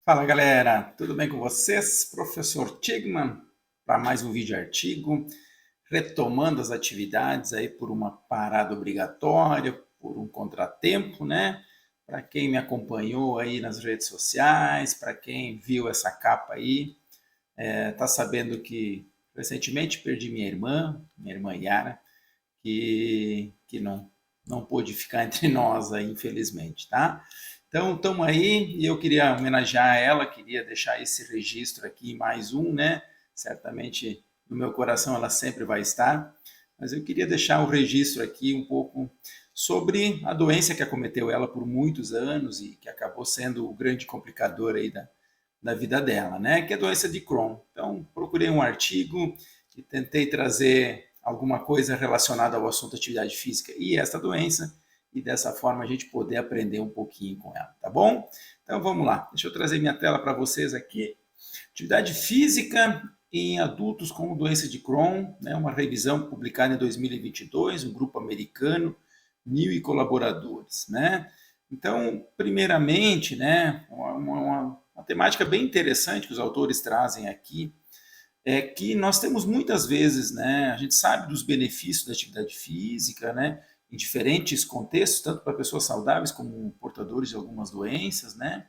Fala galera, tudo bem com vocês? Professor Tigman para mais um vídeo artigo, retomando as atividades aí por uma parada obrigatória, por um contratempo, né? Para quem me acompanhou aí nas redes sociais, para quem viu essa capa aí, tá sabendo que recentemente perdi minha irmã Yara, que não pôde ficar entre nós aí, infelizmente, tá? Então, estamos aí e eu queria homenagear ela, queria deixar esse registro aqui, mais um, né? Certamente no meu coração ela sempre vai estar, mas eu queria deixar o registro aqui um pouco sobre a doença que acometeu ela por muitos anos e que acabou sendo o grande complicador aí da vida dela, né? Que é a doença de Crohn. Então, procurei um artigo e tentei trazer alguma coisa relacionada ao assunto atividade física e esta doença, e dessa forma a gente poder aprender um pouquinho com ela, tá bom? Então vamos lá, deixa eu trazer minha tela para vocês aqui. Atividade física em adultos com doença de Crohn, né, uma revisão publicada em 2022, um grupo americano, 1.000 colaboradores, né? Então, primeiramente, né, uma temática bem interessante que os autores trazem aqui, é que nós temos muitas vezes, né, a gente sabe dos benefícios da atividade física, né, em diferentes contextos, tanto para pessoas saudáveis como portadores de algumas doenças, né,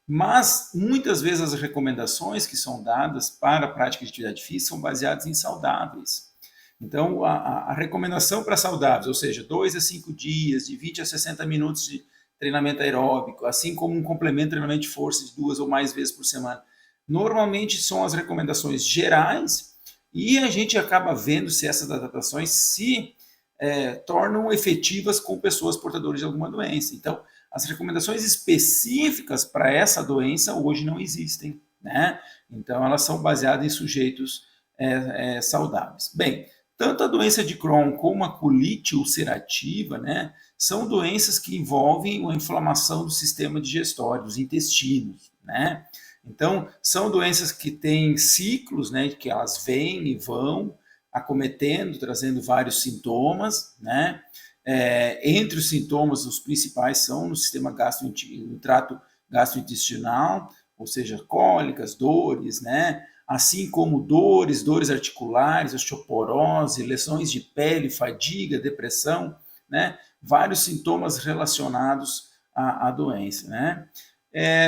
mas muitas vezes as recomendações que são dadas para a prática de atividade física são baseadas em saudáveis. Então, a recomendação para saudáveis, ou seja, 2 a 5 dias, de 20 a 60 minutos de treinamento aeróbico, assim como um complemento de treinamento de força de 2 ou mais vezes por semana, normalmente são as recomendações gerais e a gente acaba vendo se essas adaptações se tornam efetivas com pessoas portadoras de alguma doença. Então, as recomendações específicas para essa doença hoje não existem, né? Então, elas são baseadas em sujeitos saudáveis. Bem, tanto a doença de Crohn como a colite ulcerativa, né, são doenças que envolvem a inflamação do sistema digestório, dos intestinos, né? Então, são doenças que têm ciclos, né, que elas vêm e vão acometendo, trazendo vários sintomas, né? Entre os sintomas, os principais são no sistema no trato gastrointestinal, ou seja, cólicas, dores, né? Assim como dores articulares, osteoporose, lesões de pele, fadiga, depressão, né? Vários sintomas relacionados à doença, né?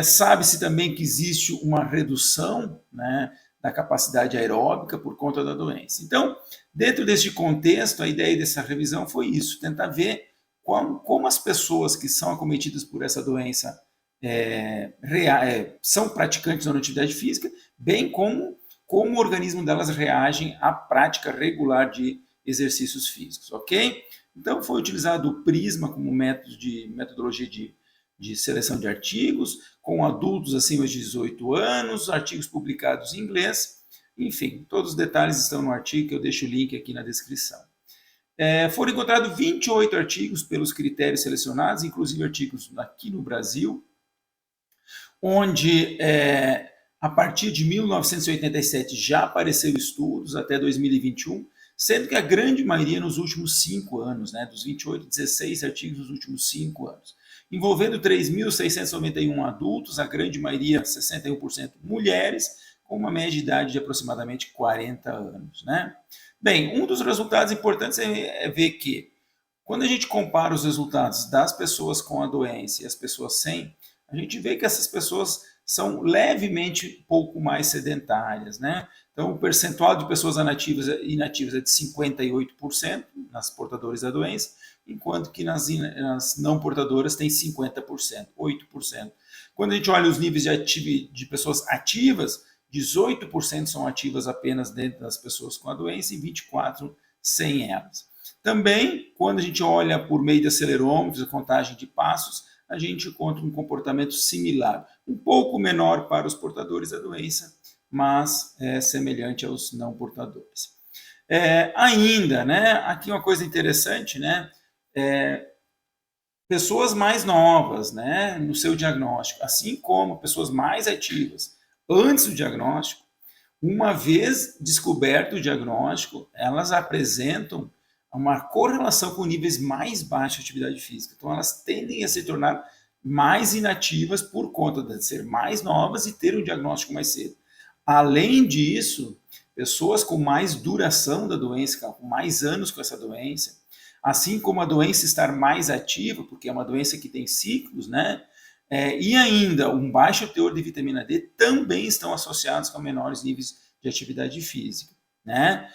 Sabe-se também que existe uma redução, né, da capacidade aeróbica por conta da doença. Então, dentro deste contexto, a ideia dessa revisão foi isso, tentar ver como as pessoas que são acometidas por essa doença são praticantes da atividade física, bem como o organismo delas reagem à prática regular de exercícios físicos, ok? Então, foi utilizado o PRISMA como metodologia de seleção de artigos, com adultos acima de 18 anos, artigos publicados em inglês, enfim, todos os detalhes estão no artigo, que eu deixo o link aqui na descrição. Foram encontrados 28 artigos pelos critérios selecionados, inclusive artigos aqui no Brasil, onde a partir de 1987 já apareceram estudos até 2021, sendo que a grande maioria nos últimos 5 anos, né, dos 28, 16 artigos nos últimos 5 anos, envolvendo 3.691 adultos, a grande maioria, 61%, mulheres, com uma média de idade de aproximadamente 40 anos. Né? Bem, um dos resultados importantes é ver que, quando a gente compara os resultados das pessoas com a doença e as pessoas sem, a gente vê que essas pessoas são levemente pouco mais sedentárias, né? Então, o percentual de pessoas inativas é de 58% nas portadoras da doença, enquanto que nas não portadoras tem 50%, 8%. Quando a gente olha os níveis de pessoas ativas, 18% são ativas apenas dentro das pessoas com a doença e 24% sem elas. Também, quando a gente olha por meio de acelerômetros, a contagem de passos, a gente encontra um comportamento similar, um pouco menor para os portadores da doença, mas semelhante aos não portadores. Ainda, né, aqui uma coisa interessante, né, pessoas mais novas, né, no seu diagnóstico, assim como pessoas mais ativas antes do diagnóstico, uma vez descoberto o diagnóstico, elas apresentam uma correlação com níveis mais baixos de atividade física. Então, elas tendem a se tornar mais inativas por conta de ser mais novas e ter um diagnóstico mais cedo. Além disso, pessoas com mais duração da doença, com mais anos com essa doença, assim como a doença estar mais ativa, porque é uma doença que tem ciclos, né? E ainda um baixo teor de vitamina D também estão associados com menores níveis de atividade física, né?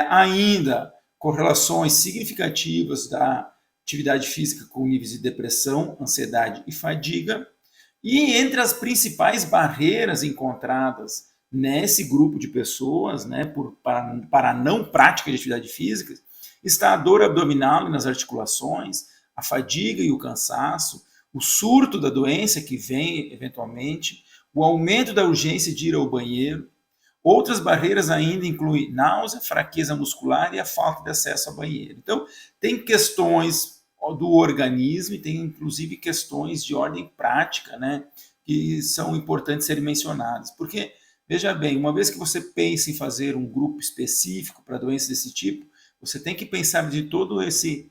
Ainda correlações significativas da atividade física com níveis de depressão, ansiedade e fadiga. E entre as principais barreiras encontradas nesse grupo de pessoas, né, para a não prática de atividade física, está a dor abdominal e nas articulações, a fadiga e o cansaço, o surto da doença que vem eventualmente, o aumento da urgência de ir ao banheiro. Outras barreiras ainda incluem náusea, fraqueza muscular e a falta de acesso ao banheiro. Então, tem questões do organismo e tem inclusive questões de ordem prática, né, que são importantes serem mencionadas. Porque, veja bem, uma vez que você pensa em fazer um grupo específico para doenças desse tipo, você tem que pensar de todo esse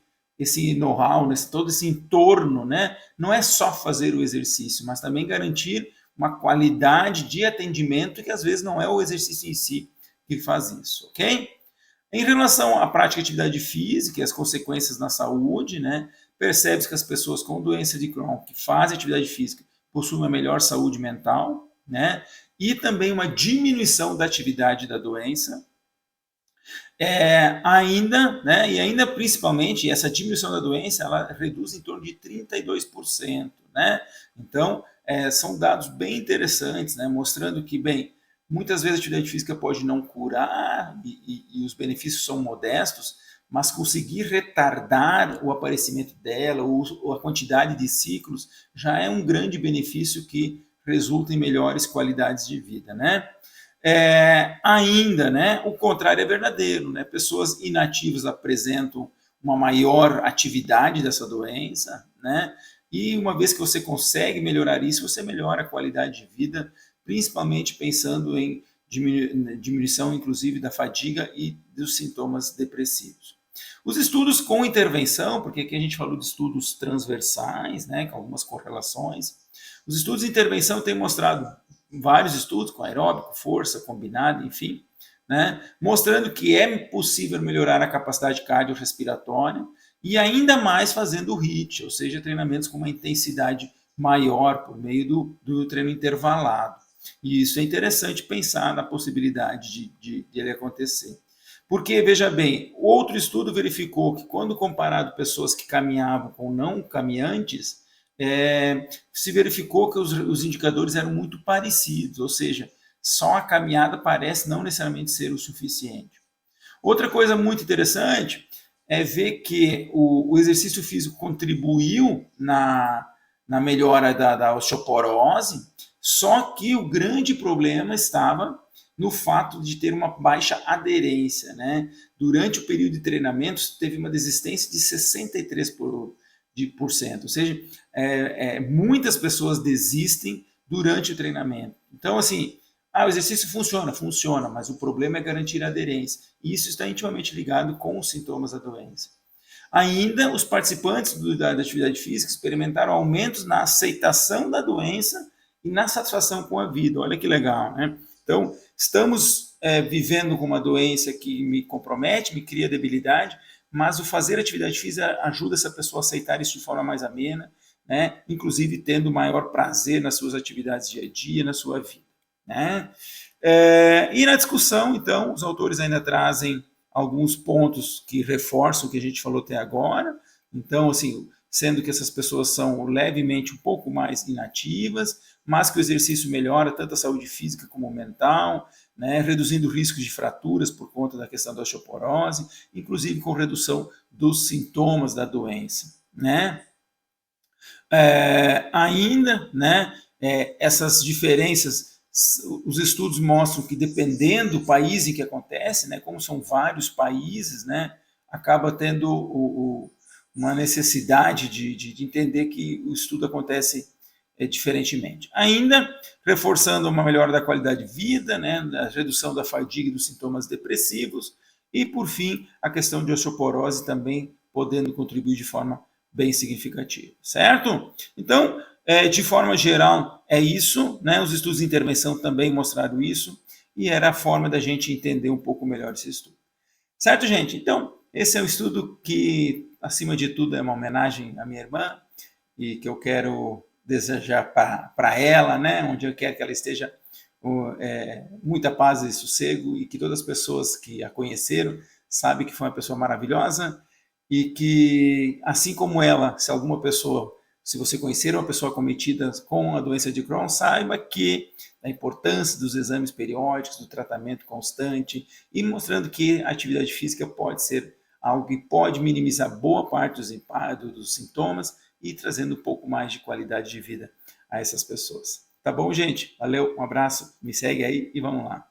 know-how, todo esse entorno, né? Não é só fazer o exercício, mas também garantir uma qualidade de atendimento que às vezes não é o exercício em si que faz isso, ok? Em relação à prática de atividade física e as consequências na saúde, né, percebe-se que as pessoas com doença de Crohn que fazem atividade física possuem uma melhor saúde mental, né, e também uma diminuição da atividade da doença. Ainda, né, e ainda principalmente essa diminuição da doença, ela reduz em torno de 32%, né? Então, são dados bem interessantes, né, mostrando que, bem, muitas vezes a atividade física pode não curar e os benefícios são modestos, mas conseguir retardar o aparecimento dela ou a quantidade de ciclos já é um grande benefício que resulta em melhores qualidades de vida, né? Ainda, né, o contrário é verdadeiro, né? Pessoas inativas apresentam uma maior atividade dessa doença, né? E uma vez que você consegue melhorar isso, você melhora a qualidade de vida, principalmente pensando em diminuição, inclusive, da fadiga e dos sintomas depressivos. Os estudos com intervenção, porque aqui a gente falou de estudos transversais, né, com algumas correlações, os estudos de intervenção têm mostrado vários estudos com aeróbico, força, combinado, enfim, né, mostrando que é possível melhorar a capacidade cardiorrespiratória e ainda mais fazendo o HIIT, ou seja, treinamentos com uma intensidade maior por meio do treino intervalado. E isso é interessante pensar na possibilidade de ele acontecer. Porque, veja bem, outro estudo verificou que quando comparado pessoas que caminhavam com não caminhantes, se verificou que os indicadores eram muito parecidos, ou seja, só a caminhada parece não necessariamente ser o suficiente. Outra coisa muito interessante é ver que o exercício físico contribuiu na melhora da osteoporose, só que o grande problema estava no fato de ter uma baixa aderência, né? Durante o período de treinamentos, teve uma desistência de 63%, ou seja, muitas pessoas desistem durante o treinamento. Então, assim, o exercício funciona, mas o problema é garantir a aderência. E isso está intimamente ligado com os sintomas da doença. Ainda, os participantes da atividade física experimentaram aumentos na aceitação da doença e na satisfação com a vida. Olha que legal, né? Então, estamos vivendo com uma doença que me compromete, me cria debilidade, mas o fazer atividade física ajuda essa pessoa a aceitar isso de forma mais amena, né? Inclusive tendo maior prazer nas suas atividades dia a dia, na sua vida, né? E na discussão, então, os autores ainda trazem alguns pontos que reforçam o que a gente falou até agora. Então, assim, sendo que essas pessoas são levemente um pouco mais inativas, mas que o exercício melhora tanto a saúde física como mental, né, reduzindo riscos de fraturas por conta da questão da osteoporose, inclusive com redução dos sintomas da doença, né? Ainda, né, essas diferenças, os estudos mostram que dependendo do país em que acontece, né, como são vários países, né, acaba tendo uma necessidade de entender que o estudo acontece diferentemente. Ainda reforçando uma melhora da qualidade de vida, né, a redução da fadiga e dos sintomas depressivos, e por fim a questão de osteoporose também podendo contribuir de forma bem significativa, certo? Então, de forma geral, é isso, né? Os estudos de intervenção também mostraram isso, e era a forma da gente entender um pouco melhor esse estudo. Certo, gente? Então, esse é um estudo que, acima de tudo, é uma homenagem à minha irmã, e que eu quero desejar para ela, né? Onde eu quero que ela esteja, muita paz e sossego, e que todas as pessoas que a conheceram sabem que foi uma pessoa maravilhosa, e que, assim como ela, se alguma pessoa, se você conhecer uma pessoa cometida com a doença de Crohn, saiba que a importância dos exames periódicos, do tratamento constante, e mostrando que a atividade física pode ser algo que pode minimizar boa parte dos impactos, dos sintomas, e trazendo um pouco mais de qualidade de vida a essas pessoas. Tá bom, gente? Valeu, um abraço, me segue aí e vamos lá.